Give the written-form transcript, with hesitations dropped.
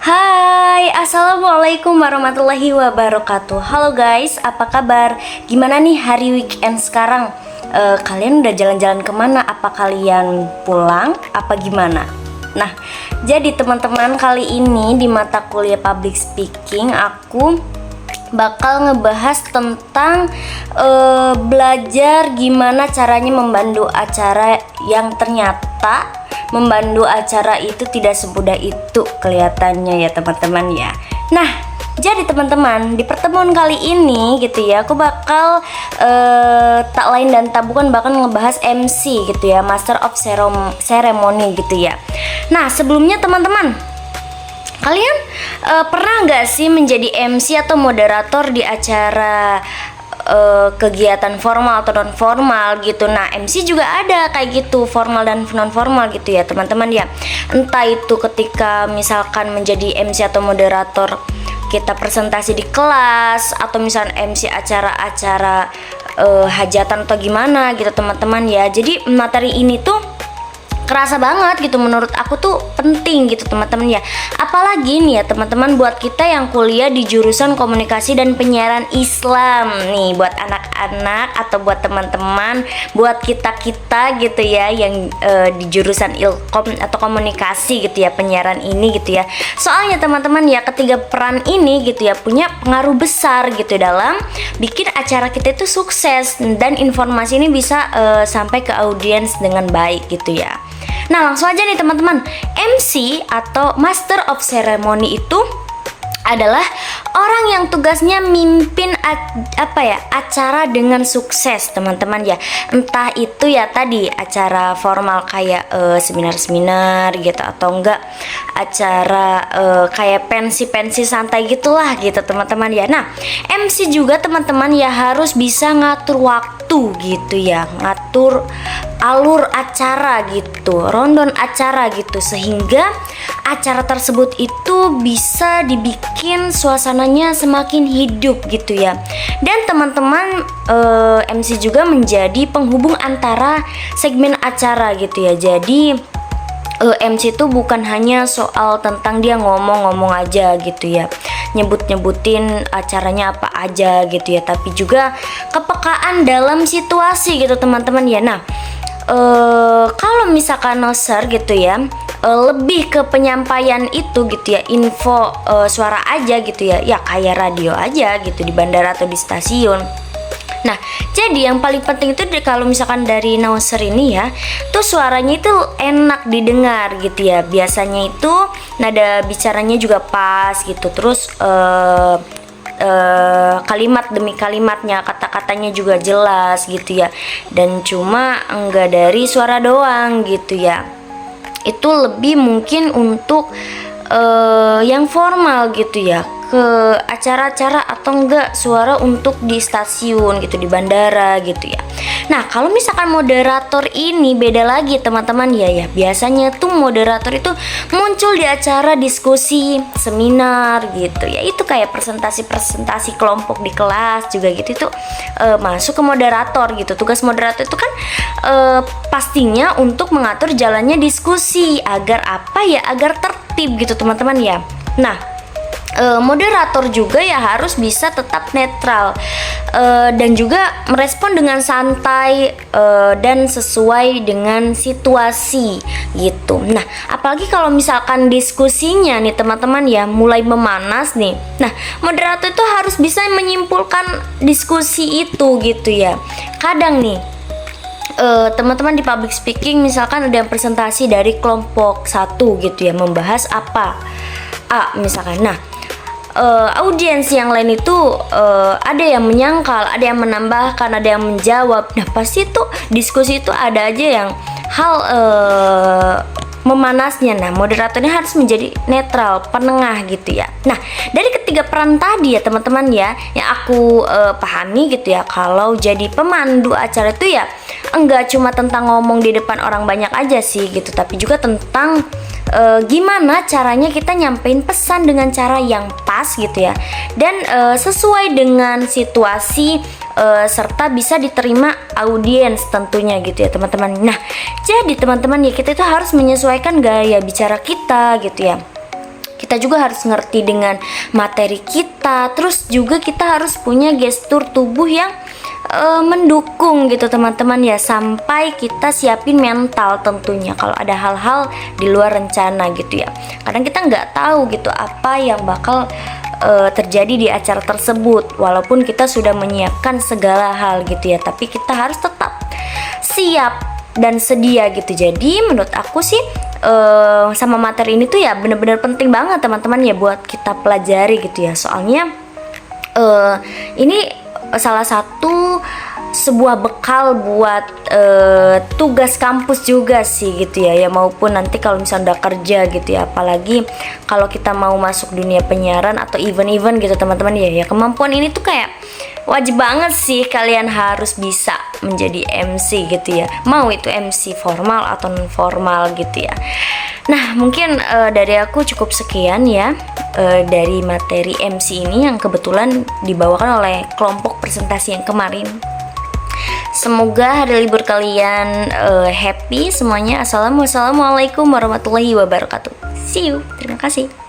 Hai, assalamualaikum warahmatullahi wabarakatuh. Halo guys, apa kabar? Gimana nih hari weekend sekarang? Kalian udah jalan-jalan kemana? Apa kalian pulang? Apa gimana? Nah, jadi teman-teman, kali ini di mata kuliah public speaking aku bakal ngebahas tentang belajar gimana caranya membantu acara yang ternyata membantu acara itu tidak semudah itu kelihatannya ya teman-teman ya. Nah, jadi teman-teman, di pertemuan kali ini gitu ya, aku bakal tak lain dan tak bukan bakal ngebahas MC gitu ya, Master of Ceremony gitu ya. Nah, sebelumnya teman-teman, kalian pernah nggak sih menjadi MC atau moderator di acara kegiatan formal atau non formal gitu? Nah, MC juga ada kayak gitu, formal dan non formal gitu ya teman-teman ya. Entah itu ketika misalkan menjadi MC atau moderator kita presentasi di kelas, atau misalnya MC acara-acara hajatan atau gimana gitu teman-teman ya. Jadi materi ini tuh kerasa banget gitu, menurut aku tuh penting gitu teman-teman ya. Apalagi nih ya teman-teman, buat kita yang kuliah di jurusan komunikasi dan penyiaran Islam nih, buat anak-anak atau buat teman-teman, buat kita-kita gitu ya yang di jurusan ilkom atau komunikasi gitu ya, penyiaran ini gitu ya. Soalnya teman-teman ya, ketiga peran ini gitu ya punya pengaruh besar gitu dalam bikin acara kita itu sukses dan informasi ini bisa sampai ke audiens dengan baik gitu ya. Nah, langsung aja nih teman-teman, MC atau Master of Ceremony itu adalah orang yang tugasnya mimpin acara dengan sukses teman-teman ya. Entah itu ya tadi acara formal kayak seminar-seminar gitu, atau enggak acara kayak pensi-pensi santai gitulah gitu teman-teman ya. Nah, MC juga teman-teman ya harus bisa ngatur waktu gitu ya, ngatur alur acara gitu, rundown acara gitu, sehingga acara tersebut itu bisa dibikin suasananya semakin hidup gitu ya. Dan teman-teman, MC juga menjadi penghubung antara segmen acara gitu ya. Jadi MC itu bukan hanya soal tentang dia ngomong-ngomong aja gitu ya, nyebut-nyebutin acaranya apa aja gitu ya, tapi juga kepekaan dalam situasi gitu teman-teman ya. Nah, kalau misalkan noser gitu ya, lebih ke penyampaian itu gitu ya, info suara aja gitu ya, ya kayak radio aja gitu di bandara atau di stasiun. Nah, jadi yang paling penting itu kalau misalkan dari announcer ini ya, tuh suaranya itu enak didengar gitu ya. Biasanya itu nada bicaranya juga pas gitu. Terus kalimat demi kalimatnya, kata-katanya juga jelas gitu ya. Dan cuma enggak dari suara doang gitu ya. Itu lebih mungkin untuk yang formal gitu ya, ke acara-acara atau enggak suara untuk di stasiun gitu, di bandara gitu ya. Nah, kalau misalkan moderator ini beda lagi teman-teman ya. Biasanya tuh moderator itu muncul di acara diskusi, seminar gitu ya. Itu kayak presentasi kelompok di kelas juga gitu, itu masuk ke moderator gitu. Tugas moderator itu kan pastinya untuk mengatur jalannya diskusi agar apa ya, agar tertib gitu teman-teman ya. Nah, moderator juga ya harus bisa tetap netral dan juga merespon dengan santai dan sesuai dengan situasi gitu. Nah, apalagi kalau misalkan diskusinya nih teman-teman ya mulai memanas nih. Nah, moderator itu harus bisa menyimpulkan diskusi itu gitu ya. Kadang nih teman-teman di public speaking misalkan ada yang presentasi dari kelompok satu gitu ya, membahas apa A misalkan. Nah, audiens yang lain itu ada yang menyangkal, ada yang menambahkan, ada yang menjawab. Nah, pasti tuh diskusi itu ada aja yang hal memanasnya. Nah, moderatornya harus menjadi netral, penengah gitu ya. Nah, dari ketiga peran tadi ya teman-teman ya, yang aku pahami gitu ya, kalau jadi pemandu acara itu ya enggak cuma tentang ngomong di depan orang banyak aja sih gitu, tapi juga tentang gimana caranya kita nyampein pesan dengan cara yang pas gitu ya, dan sesuai dengan situasi serta bisa diterima audiens tentunya gitu ya teman-teman. Nah, jadi teman-teman ya, kita itu harus menyesuaikan gaya bicara kita gitu ya. kita juga harus ngerti dengan materi kita. Terus juga kita harus punya gestur tubuh yang mendukung gitu teman-teman ya, sampai kita siapin mental tentunya kalau ada hal-hal di luar rencana gitu ya. Kadang kita nggak tahu gitu apa yang bakal terjadi di acara tersebut, walaupun kita sudah menyiapkan segala hal gitu ya, tapi kita harus tetap siap dan sedia gitu. Jadi menurut aku sih sama materi ini tuh ya bener-bener penting banget teman-teman ya buat kita pelajari gitu ya. Soalnya ini salah satu sebuah bekal buat tugas kampus juga sih gitu ya, maupun nanti kalau misalnya udah kerja gitu ya, apalagi kalau kita mau masuk dunia penyiaran atau event-event gitu teman-teman ya, kemampuan ini tuh kayak wajib banget sih kalian harus bisa menjadi MC gitu ya, mau itu MC formal atau non formal gitu ya. Nah mungkin dari aku cukup sekian ya dari materi MC ini yang kebetulan dibawakan oleh kelompok presentasi yang kemarin. Semoga hari libur kalian happy semuanya. Assalamualaikum warahmatullahi wabarakatuh. See you. Terima kasih.